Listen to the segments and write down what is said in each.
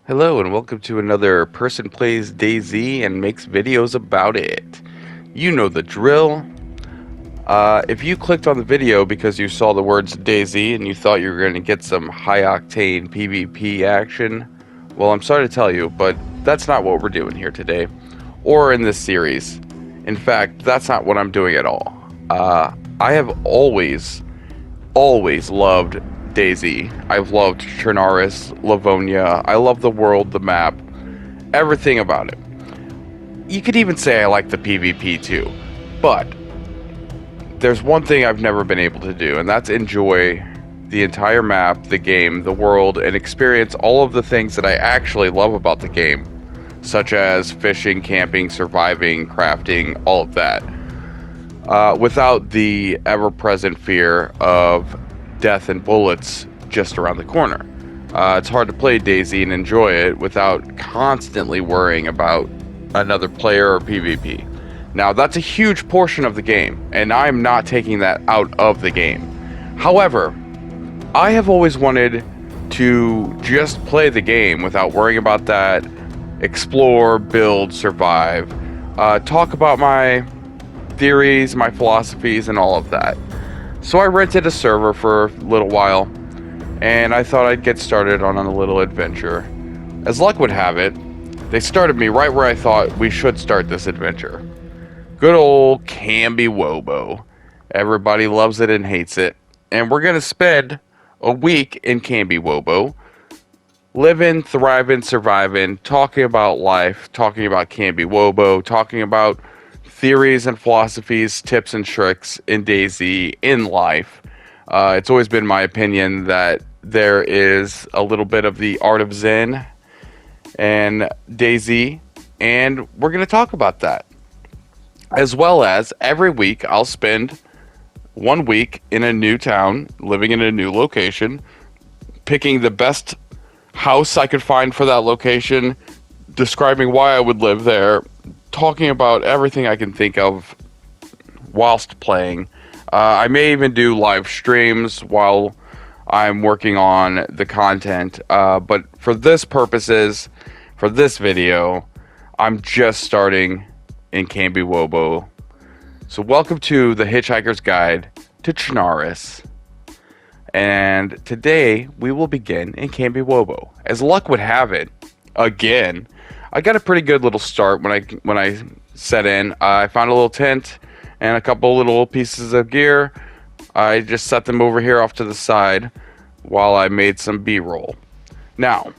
Hello and welcome to another person plays DayZ and makes videos about it. You know the drill. If you clicked on the video because you saw the words DayZ and you thought you were going to get some high octane PvP action, well, I'm sorry to tell you, but that's not what we're doing here today, or in this series. In fact, that's not what I'm doing at all. I have always loved DayZ. I've loved Chernarus, Livonia. I love the world, the map, everything about it. You could even say I like the PvP too, but there's one thing I've never been able to do, and that's enjoy the entire map, the game, the world, and experience all of the things that I actually love about the game, such as fishing, camping, surviving, crafting, all of that, without the ever-present fear of death and bullets just around the corner. It's hard to play DayZ and enjoy it without constantly worrying about another player or PvP. Now, that's a huge portion of the game, and I'm not taking that out of the game. However, I have always wanted to just play the game without worrying about that, explore, build, survive, talk about my theories, my philosophies, and all of that. So I rented a server for a little while, and I thought I'd get started on a little adventure. As luck would have it, they started me right where I thought we should start this adventure. Good old Kambiwobo. Everybody loves it and hates it. And we're going to spend a week in Kambiwobo, living, thriving, surviving, talking about life, talking about Kambiwobo, talking about theories and philosophies, tips and tricks in DayZ, in life. It's always been my opinion that there is a little bit of the art of Zen and DayZ, and we're going to talk about that. As well as every week, I'll spend 1 week in a new town, living in a new location, picking the best house I could find for that location, describing why I would live there, talking about everything I can think of whilst playing. I may even do live streams while I'm working on the content, but for this purposes, for this video, I'm just starting in Kambiwobo. So welcome to the Hitchhiker's Guide to Chernarus. And today we will begin in Kambiwobo. As luck would have it, again, I got a pretty good little start when I set in. I found a little tent and a couple little pieces of gear. I just set them over here off to the side while I made some B-roll. Now,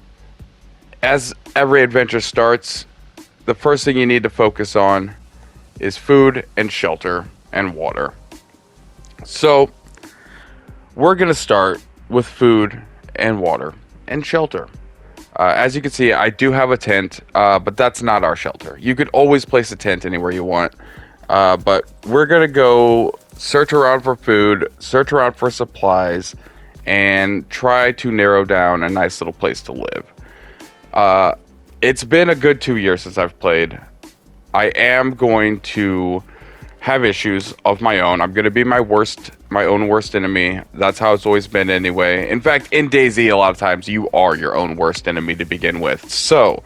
as every adventure starts, the first thing you need to focus on is food and shelter and water. So, we're going to start with food and water and shelter. As you can see, I do have a tent, but that's not our shelter. You could always place a tent anywhere you want, but we're going to go search around for food, search around for supplies, and try to narrow down a nice little place to live. It's been a good 2 years since I've played. I am going to have issues of my own. I'm going to be my own worst enemy. That's how it's always been anyway. In fact, in DayZ, a lot of times you are your own worst enemy to begin with. So,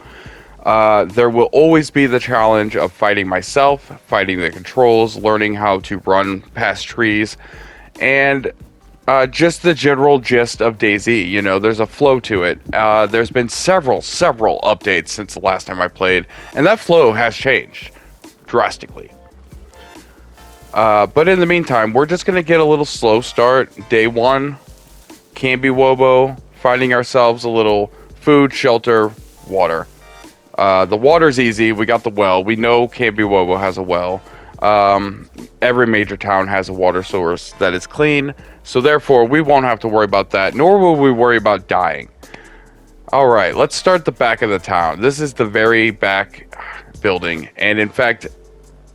there will always be the challenge of fighting myself, fighting the controls, learning how to run past trees, and just the general gist of DayZ. You know, there's a flow to it. There's been several updates since the last time I played, and that flow has changed drastically. But in the meantime, we're just going to get a little slow start. Day 1, Kambiwobo, finding ourselves a little food, shelter, water. The water's easy. We got the well. We know Kambiwobo has a well. Every major town has a water source that is clean, so therefore we won't have to worry about that, nor will we worry about dying. Alright, let's start the back of the town. This is the very back building, and in fact,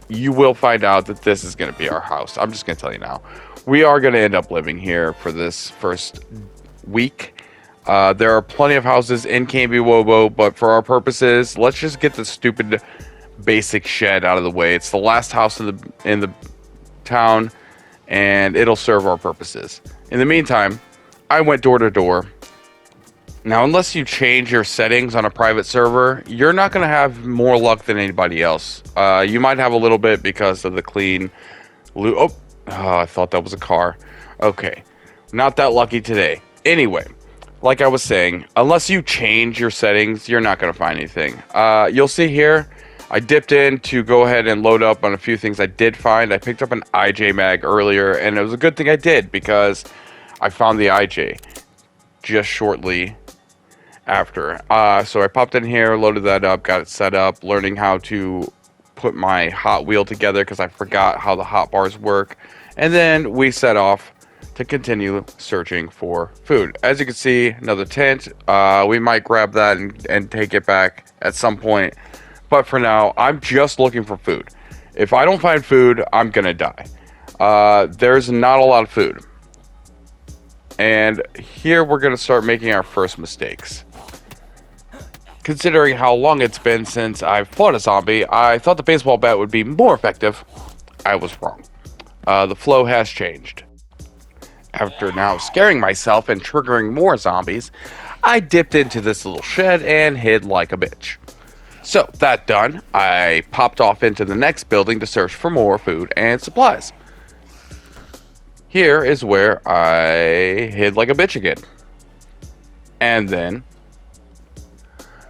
you will find out that this is going to be our house. I'm just going to tell you now. We are going to end up living here for this first week. There are plenty of houses in Kambiwobo, but for our purposes, let's just get the stupid basic shed out of the way. It's the last house in the town, and it'll serve our purposes. In the meantime, I went door to door, Now, unless you change your settings on a private server, you're not going to have more luck than anybody else. You might have a little bit because of the clean loot. Oh, I thought that was a car. Okay, not that lucky today. Anyway, like I was saying, unless you change your settings, you're not going to find anything. You'll see here, I dipped in to go ahead and load up on a few things I did find. I picked up an IJ mag earlier, and it was a good thing I did because I found the IJ just shortly after. So I popped in here, loaded that up, got it set up, learning how to put my hot wheel together because I forgot how the hot bars work. And then we set off to continue searching for food. As you can see, another tent. We might grab that and take it back at some point. But for now, I'm just looking for food. If I don't find food, I'm gonna die. There's not a lot of food. And here we're gonna start making our first mistakes. Considering how long it's been since I've fought a zombie, I thought the baseball bat would be more effective. I was wrong. The flow has changed. After now scaring myself and triggering more zombies, I dipped into this little shed and hid like a bitch. So, that done, I popped off into the next building to search for more food and supplies. Here is where I hid like a bitch again. And then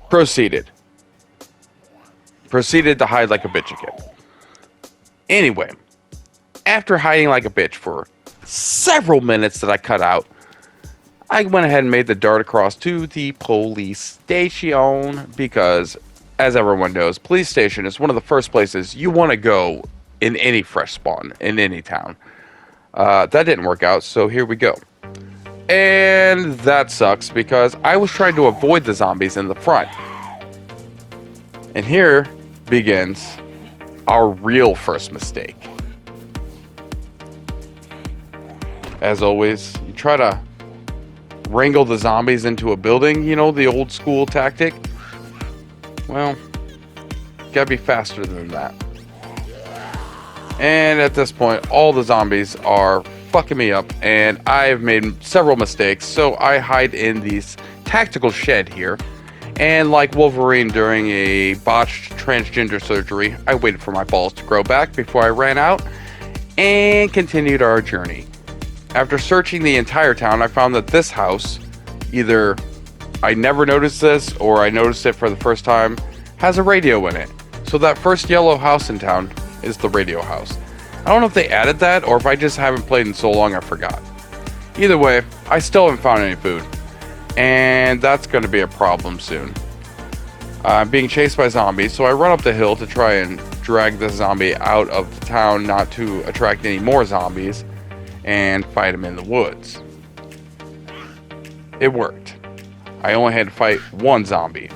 proceeded to hide like a bitch again. Anyway, after hiding like a bitch for several minutes that I cut out, I went ahead and made the dart across to the police station because, as everyone knows, police station is one of the first places you want to go in any fresh spawn in any town. That didn't work out, so here we go. And that sucks because I was trying to avoid the zombies in the front. And here begins our real first mistake. As always, you try to wrangle the zombies into a building, you know, the old school tactic. Well, gotta be faster than that. And at this point, all the zombies are fucking me up, and I've made several mistakes, so I hide in this tactical shed here. And like Wolverine during a botched transgender surgery, I waited for my balls to grow back before I ran out and continued our journey. After searching the entire town, I found that this house, either I never noticed this or I noticed it for the first time, has a radio in it. So that first yellow house in town is the radio house. I don't know if they added that or if I just haven't played in so long I forgot. Either way, I still haven't found any food. And that's going to be a problem soon. I'm being chased by zombies, so I run up the hill to try and drag the zombie out of the town, not to attract any more zombies, and fight him in the woods. It worked. I only had to fight one zombie.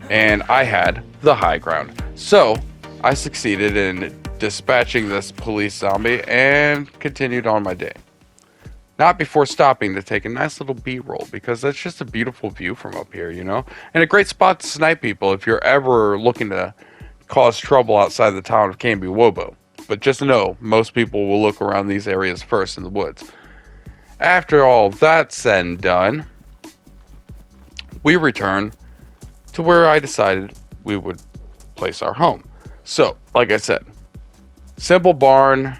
And I had the high ground. So, I succeeded in dispatching this police zombie and continued on my day. Not before stopping to take a nice little B-roll, because that's just a beautiful view from up here, you know? And a great spot to snipe people if you're ever looking to cause trouble outside the town of Kambiwobo. But just know, most people will look around these areas first in the woods. After all that said and done, we return to where I decided we would place our home. So, like I said, simple barn,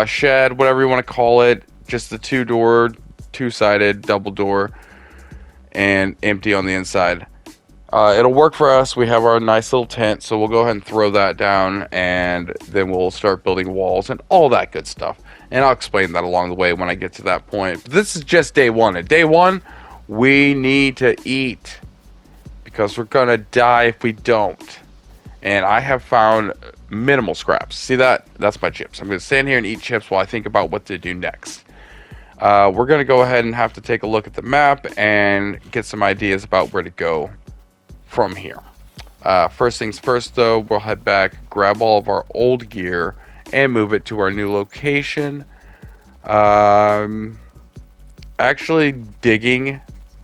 shed, whatever you want to call it, just the two-sided, double door, and empty on the inside. It'll work for us. We have our nice little tent, so we'll go ahead and throw that down, and then we'll start building walls and all that good stuff. And I'll explain that along the way when I get to that point. But this is just day one. At day one, we need to eat, because we're going to die if we don't. And I have found minimal scraps. See that? That's my chips. I'm going to stand here and eat chips while I think about what to do next. We're going to go ahead and have to take a look at the map and get some ideas about where to go from here. First things first, though, we'll head back, grab all of our old gear, and move it to our new location. Actually digging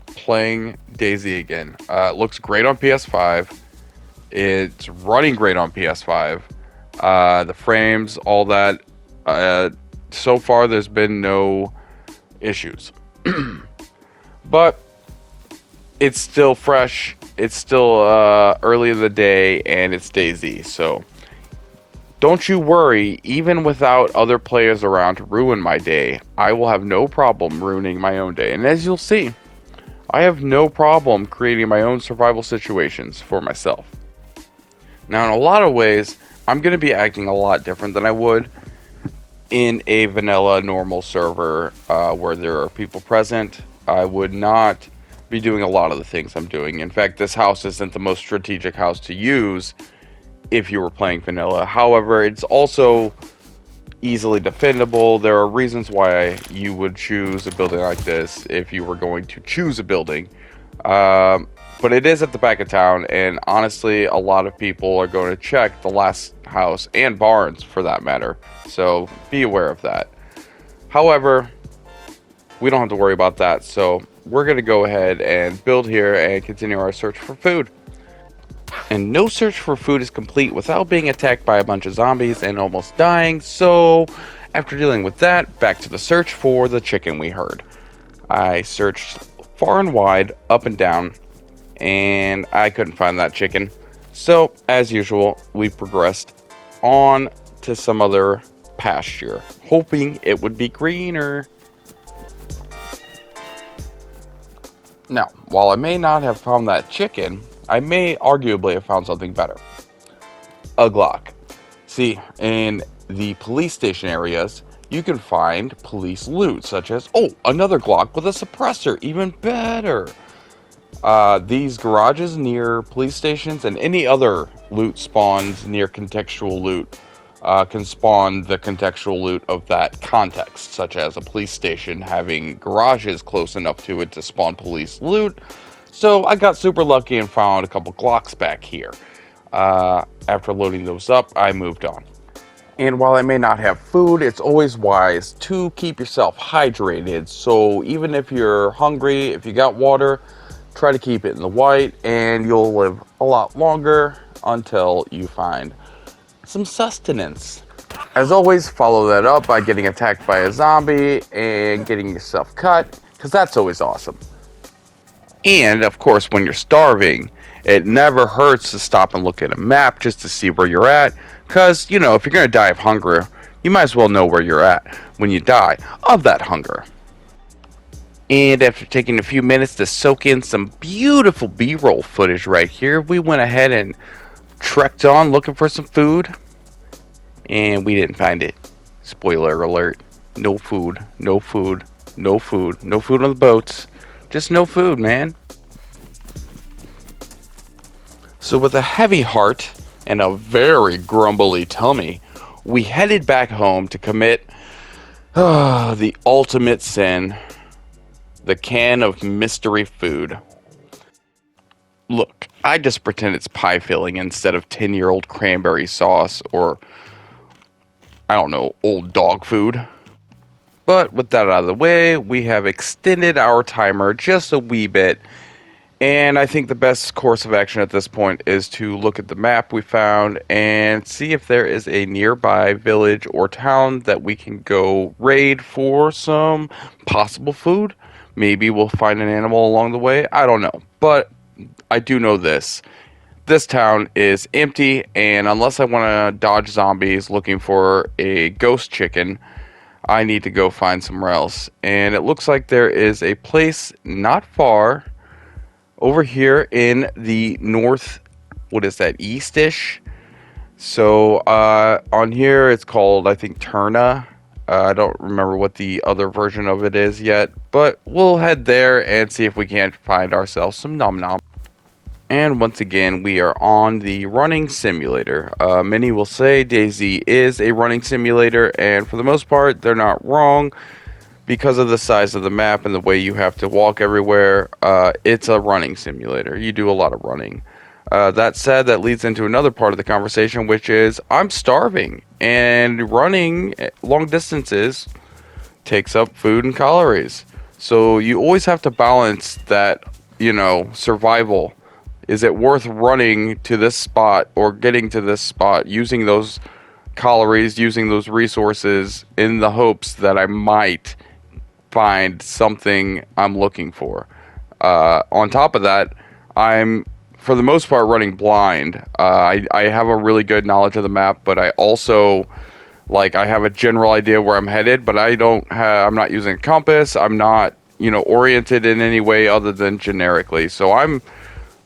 playing DayZ again. It looks great on PS5. It's running great on PS5. The frames, all that. So far, there's been no issues. But it's still fresh. It's still early in the day, and it's DayZ. So don't you worry. Even without other players around to ruin my day, I will have no problem ruining my own day. And as you'll see, I have no problem creating my own survival situations for myself. Now, in a lot of ways, I'm going to be acting a lot different than I would in a vanilla normal server where there are people present. I would not be doing a lot of the things I'm doing. In fact, this house isn't the most strategic house to use if you were playing vanilla. However, it's also easily defendable. There are reasons why you would choose a building like this if you were going to choose a building. But it is at the back of town, and honestly, a lot of people are going to check the last house, and barns for that matter. So be aware of that. However, we don't have to worry about that, so we're going to go ahead and build here and continue our search for food. And no search for food is complete without being attacked by a bunch of zombies and almost dying, so after dealing with that, back to the search for the chicken we heard. I searched far and wide, up and down, and I couldn't find that chicken. So, as usual, we progressed on to some other pasture, hoping it would be greener. Now, while I may not have found that chicken, I may arguably have found something better. A Glock. See, in the police station areas, you can find police loot, such as, oh, another Glock with a suppressor, even better. These garages near police stations and any other loot spawns near contextual loot can spawn the contextual loot of that context, such as a police station having garages close enough to it to spawn police loot. So I got super lucky and found a couple Glocks back here. After loading those up, I moved on. And while I may not have food, it's always wise to keep yourself hydrated. So even if you're hungry, if you got water, try to keep it in the white, and you'll live a lot longer until you find some sustenance. As always, follow that up by getting attacked by a zombie and getting yourself cut, because that's always awesome. And, of course, when you're starving, it never hurts to stop and look at a map just to see where you're at, because, you know, if you're going to die of hunger, you might as well know where you're at when you die of that hunger. And after taking a few minutes to soak in some beautiful B-roll footage right here, we went ahead and trekked on looking for some food. And we didn't find it. Spoiler alert. No food. No food. No food. No food on the boats. Just no food, man. So with a heavy heart and a very grumbly tummy, we headed back home to commit the ultimate sin. The can of mystery food. Look, I just pretend it's pie filling instead of 10-year-old cranberry sauce or, I don't know, old dog food. But with that out of the way, we have extended our timer just a wee bit. And I think the best course of action at this point is to look at the map we found and see if there is a nearby village or town that we can go raid for some possible food. Maybe we'll find an animal along the way. I don't know. But I do know this. This town is empty, and unless I want to dodge zombies looking for a ghost chicken, I need to go find somewhere else. And it looks like there is a place not far over here in the north, what is that, east-ish? So on here it's called, I think, Chernarus. I don't remember what the other version of it is yet, but we'll head there and see if we can't find ourselves some nom nom. And once again, we are on the running simulator. Many will say DayZ is a running simulator, and for the most part, they're not wrong. Because of the size of the map and the way you have to walk everywhere, it's a running simulator. You do a lot of running. That said, that leads into another part of the conversation, which is I'm starving, and running long distances takes up food and calories. So you always have to balance that, you know, survival. Is it worth running to this spot or getting to this spot, using those calories, using those resources in the hopes that I might find something I'm looking for? On top of that, I'm for the most part running blind. I have a really good knowledge of the map, but I also I have a general idea where I'm headed, but I'm not using a compass. I'm not, oriented in any way other than generically. So I'm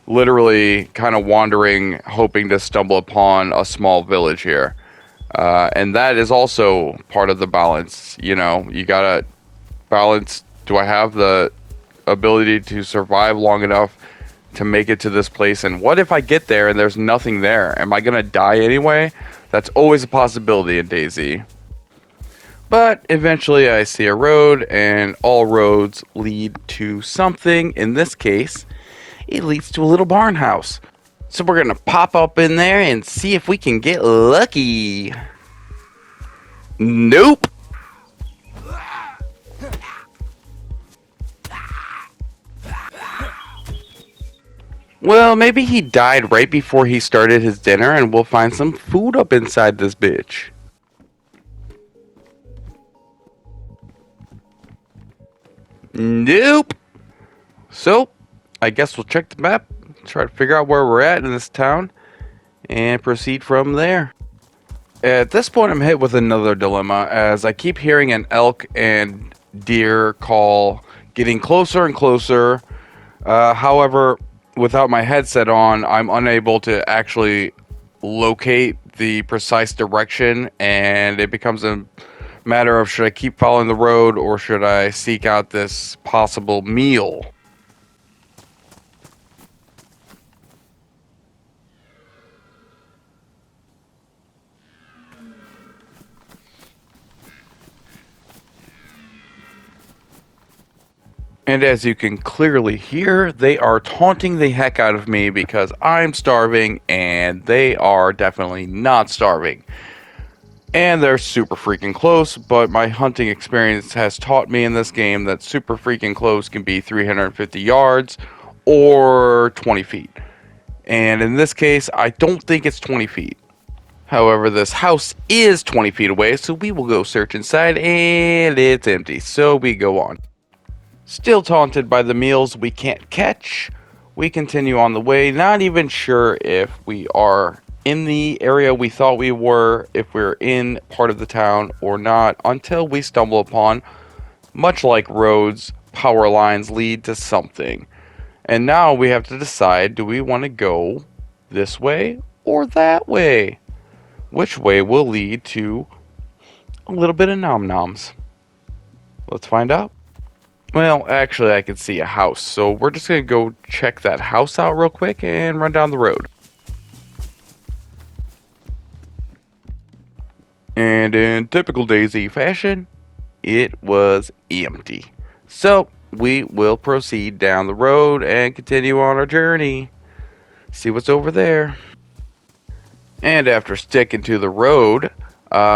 literally kind of wandering, hoping to stumble upon a small village here. And that is also part of the balance. You gotta balance. Do I have the ability to survive long enough to make it to this place? And what if I get there and there's nothing there? Am I gonna die anyway? That's always a possibility in DayZ. But eventually I see a road, and all roads lead to something. In this case, it leads to a little barn house. So we're gonna pop up in there and see if we can get lucky. Nope. Well, maybe he died right before he started his dinner, and we'll find some food up inside this bitch. Nope. So, I guess we'll check the map, try to figure out where we're at in this town, and proceed from there. At this point, I'm hit with another dilemma, as I keep hearing an elk and deer call getting closer and closer. However, without my headset on, I'm unable to actually locate the precise direction, and it becomes a matter of, should I keep following the road or should I seek out this possible meal? And as you can clearly hear, they are taunting the heck out of me because I'm starving and they are definitely not starving. And they're super freaking close, but my hunting experience has taught me in this game that super freaking close can be 350 yards or 20 feet. And in this case, I don't think it's 20 feet. However, this house is 20 feet away, so we will go search inside, and it's empty, so we go on. Still taunted by the meals we can't catch, we continue on the way, not even sure if we are in the area we thought we were, if we're in part of the town or not, until we stumble upon, much like roads, power lines lead to something. And now we have to decide, do we want to go this way or that way? Which way will lead to a little bit of nom-noms? Let's find out. Well, actually, I can see a house, so we're just going to go check that house out real quick and run down the road. And in typical DayZ fashion, it was empty. So, we will proceed down the road and continue on our journey. See what's over there. And after sticking to the road,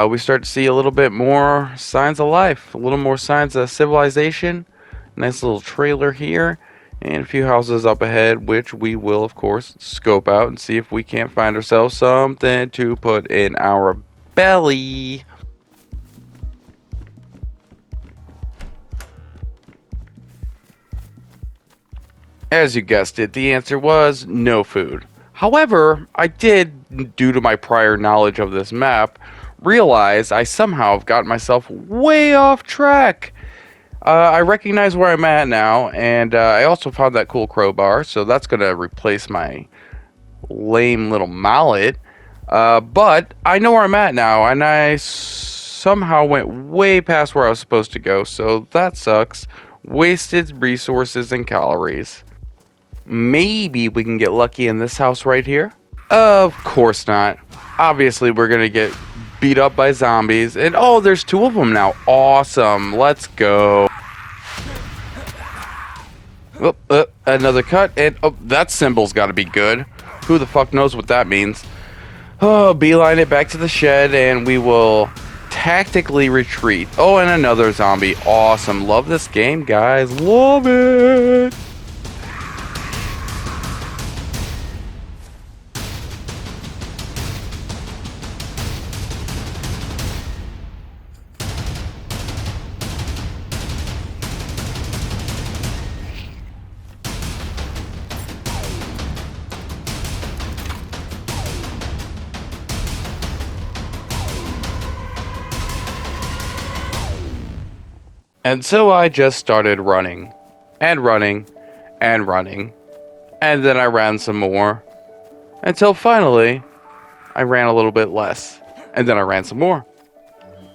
we start to see a little bit more signs of life, a little more signs of civilization. Nice little trailer here, and a few houses up ahead, which we will, of course, scope out and see if we can't find ourselves something to put in our belly. As you guessed it, the answer was no food. However, I did, due to my prior knowledge of this map, realize I somehow have gotten myself way off track. I recognize where I'm at now, and I also found that cool crowbar, so that's going to replace my lame little mallet. But I know where I'm at now, and I somehow went way past where I was supposed to go, so that sucks. Wasted resources and calories. Maybe we can get lucky in this house right here? Of course not. Obviously, we're going to get beat up by zombies, and oh, there's two of them now. Awesome. Let's go. Oh, another cut, and oh, that symbol's got to be good. Who the fuck knows what that means? Oh, beeline it back to the shed, and we will tactically retreat. Oh, and another zombie. Awesome. Love this game, guys. Love it. And so I just started running, and running, and running, and then I ran some more, until finally, I ran a little bit less, and then I ran some more.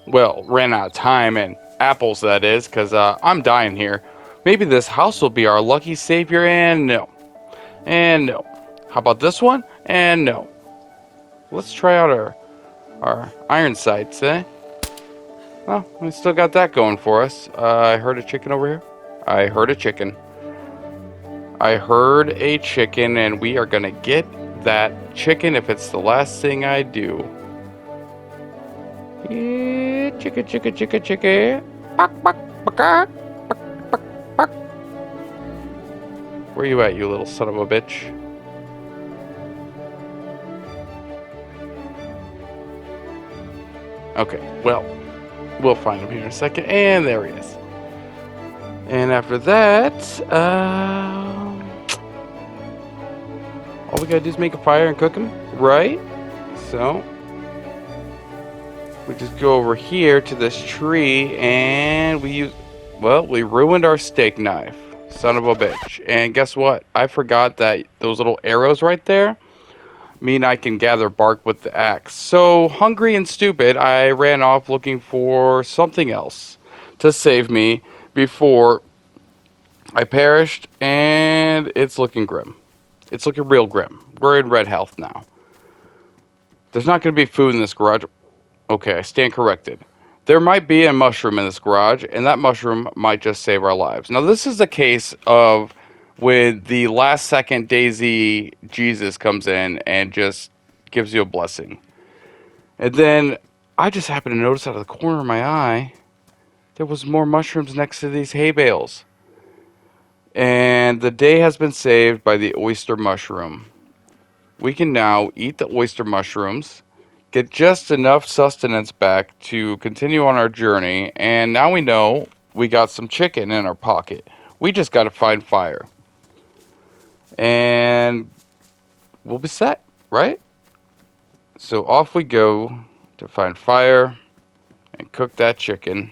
Well, ran out of time and apples, that is, because I'm dying here. Maybe this house will be our lucky savior, and no. And no. How about this one? And no. Let's try out our iron sights, eh? Well, we still got that going for us. I heard a chicken over here. I heard a chicken. I heard a chicken, and we are gonna get that chicken if it's the last thing I do. Yeah, chicka, chicka, chicka, chicka. Buck, buck, buck, buck, buck, buck. Where you at, you little son of a bitch? Okay, well, we'll find him here in a second. And there he is. And after that, all we gotta do is make a fire and cook him, right? So, we just go over here to this tree and we ruined our steak knife. Son of a bitch. And guess what? I forgot that those little arrows right there mean I can gather bark with the axe. So, hungry and stupid, I ran off looking for something else to save me before I perished, and it's looking grim. It's looking real grim. We're in red health now. There's not going to be food in this garage. Okay, I stand corrected. There might be a mushroom in this garage, and that mushroom might just save our lives. Now, this is the case of when the last second DayZ Jesus comes in and just gives you a blessing. And then I just happened to notice out of the corner of my eye, there was more mushrooms next to these hay bales. And the day has been saved by the oyster mushroom. We can now eat the oyster mushrooms, get just enough sustenance back to continue on our journey, and now we know we got some chicken in our pocket. We just got to find fire. And we'll be set, right? So off we go to find fire and cook that chicken.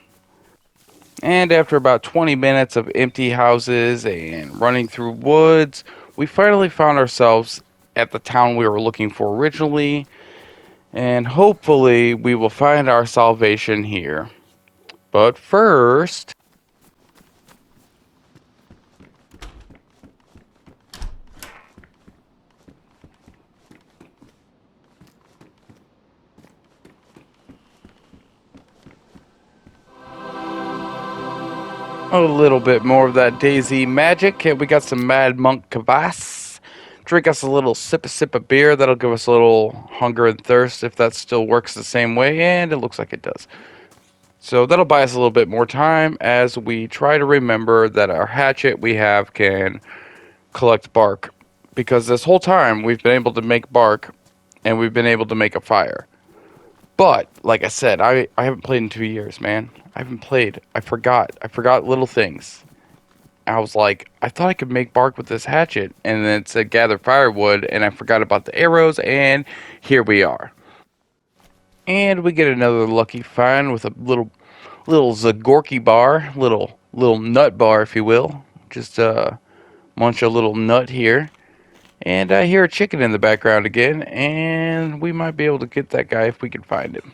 And after about 20 minutes of empty houses and running through woods, we finally found ourselves at the town we were looking for originally. And hopefully we will find our salvation here. But first, a little bit more of that DayZ magic. We got some Mad Monk Kvass. Drink us a little sip of beer. That'll give us a little hunger and thirst if that still works the same way. And it looks like it does. So that'll buy us a little bit more time as we try to remember that our hatchet we have can collect bark. Because this whole time we've been able to make bark and we've been able to make a fire. But, like I said, I haven't played in 2 years, man. I haven't played. I forgot. I forgot little things. I was like, I thought I could make bark with this hatchet. And then it said gather firewood. And I forgot about the arrows. And here we are. And we get another lucky find with a little Zagorki bar. Little nut bar, if you will. Just munch a little nut here. And I hear a chicken in the background again, and we might be able to get that guy if we can find him.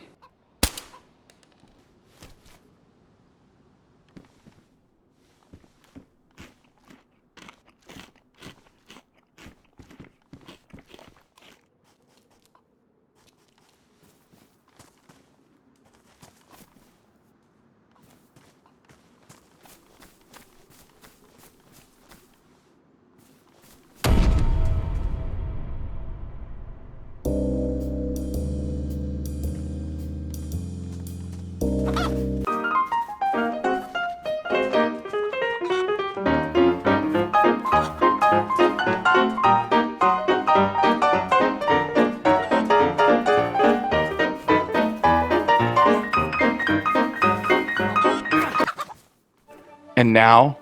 And now,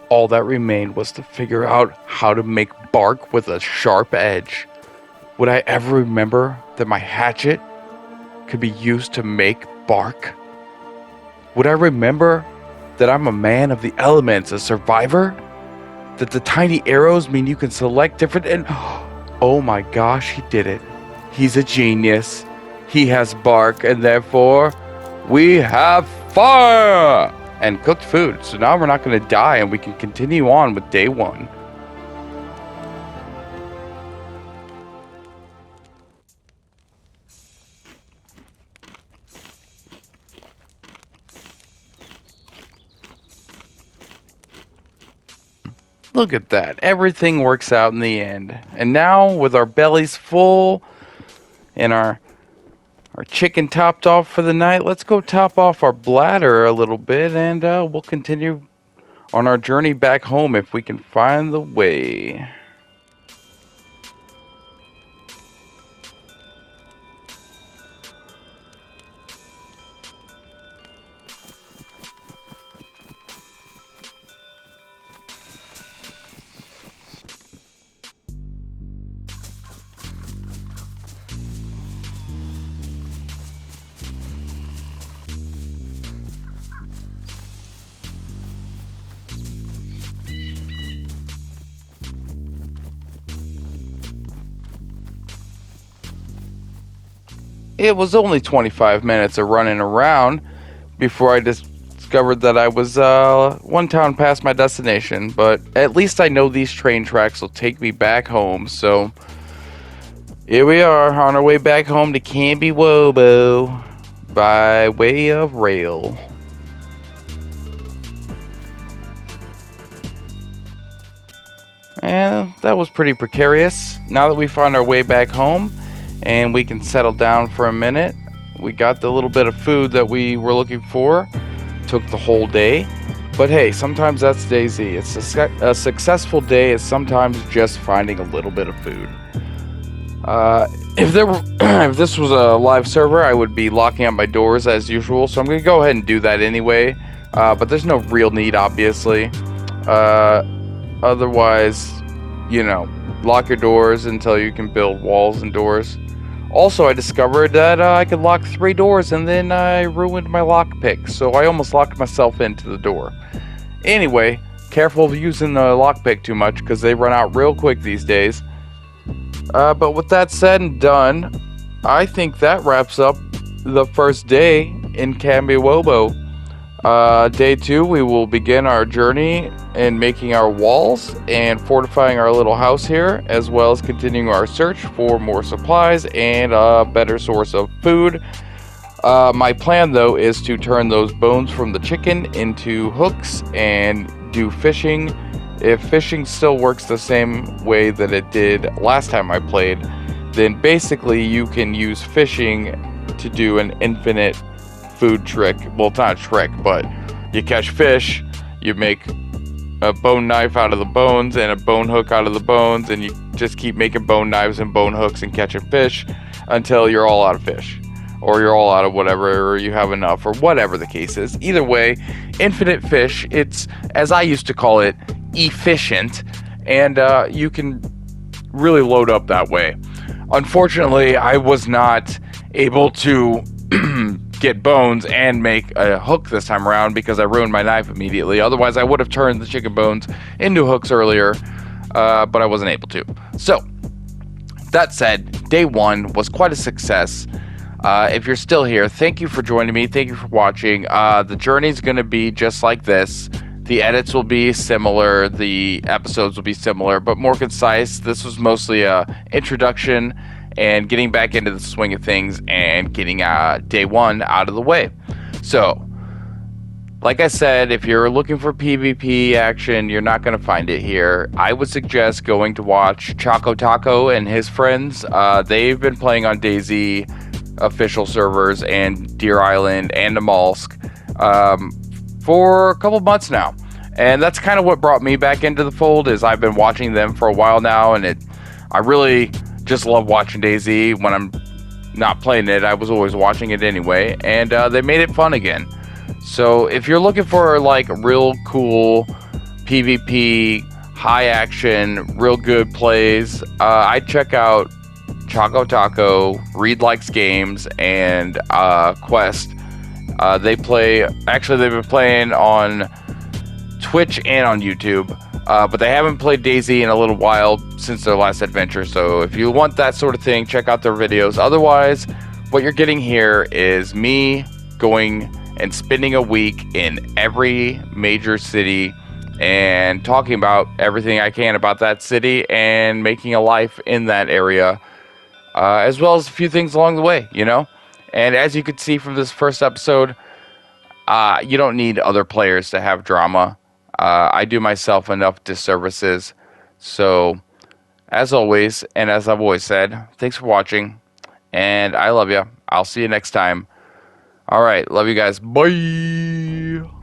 all that remained was to figure out how to make bark with a sharp edge. Would I ever remember that my hatchet could be used to make bark? Would I remember that I'm a man of the elements, a survivor? That the tiny arrows mean you can select different and oh my gosh, he did it. He's a genius. He has bark and therefore we have fire and cooked food. So now we're not going to die and we can continue on with day 1. Look at that. Everything works out in the end. And now, with our bellies full and our chicken topped off for the night, let's go top off our bladder a little bit and we'll continue on our journey back home if we can find the way. It was only 25 minutes of running around before I discovered that I was 1 town past my destination, but at least I know these train tracks will take me back home, so here we are on our way back home to Kambiwobo by way of rail. And that was pretty precarious. Now that we found our way back home, and we can settle down for a minute. We got the little bit of food that we were looking for. Took the whole day. But hey, sometimes that's DayZ. It's a successful day is sometimes just finding a little bit of food. If this was a live server, I would be locking up my doors as usual. So I'm going to go ahead and do that anyway. But there's no real need, obviously. Otherwise, you know, lock your doors until you can build walls and doors. Also, I discovered that I could lock 3 doors, and then I ruined my lockpick, so I almost locked myself into the door. Anyway, careful of using the lockpick too much, because they run out real quick these days. But with that said and done, I think that wraps up the first day in Kambiwobo. Day 2, we will begin our journey in making our walls and fortifying our little house here, as well as continuing our search for more supplies and a better source of food. My plan, though, is to turn those bones from the chicken into hooks and do fishing. If fishing still works the same way that it did last time I played, then basically you can use fishing to do an infinite food trick. Well, it's not a trick, but you catch fish, you make a bone knife out of the bones and a bone hook out of the bones, and you just keep making bone knives and bone hooks and catching fish until you're all out of fish, or you're all out of whatever, or you have enough, or whatever the case is. Either way, infinite fish. It's, as I used to call it, efficient, and you can really load up that way. Unfortunately, I was not able to get bones and make a hook this time around because I ruined my knife immediately. Otherwise, I would have turned the chicken bones into hooks earlier, but I wasn't able to. So, that said, day 1 was quite a success. If you're still here, thank you for joining me. Thank you for watching. The journey's going to be just like this. The edits will be similar. The episodes will be similar, but more concise. This was mostly a introduction and getting back into the swing of things and getting day 1 out of the way. So, like I said, if you're looking for PvP action, you're not going to find it here. I would suggest going to watch Chocotaco and his friends. They've been playing on DayZ official servers and Deer Island and Amalsk for a couple months now. And that's kind of what brought me back into the fold, is I've been watching them for a while now, and I really just love watching DayZ. When I'm not playing it, I was always watching it anyway, and they made it fun again. So if you're looking for like real cool PvP, high action, real good plays, I'd check out Chocotaco, Reidlikesgames, and Quest. They've been playing on Twitch and on YouTube, but they haven't played DayZ in a little while since their last adventure. So if you want that sort of thing, check out their videos. Otherwise, what you're getting here is me going and spending a week in every major city and talking about everything I can about that city and making a life in that area, as well as a few things along the way, you know? And as you can see from this first episode, you don't need other players to have drama. I do myself enough disservices. So, as always, and as I've always said, thanks for watching, and I love you. I'll see you next time. All right, love you guys. Bye.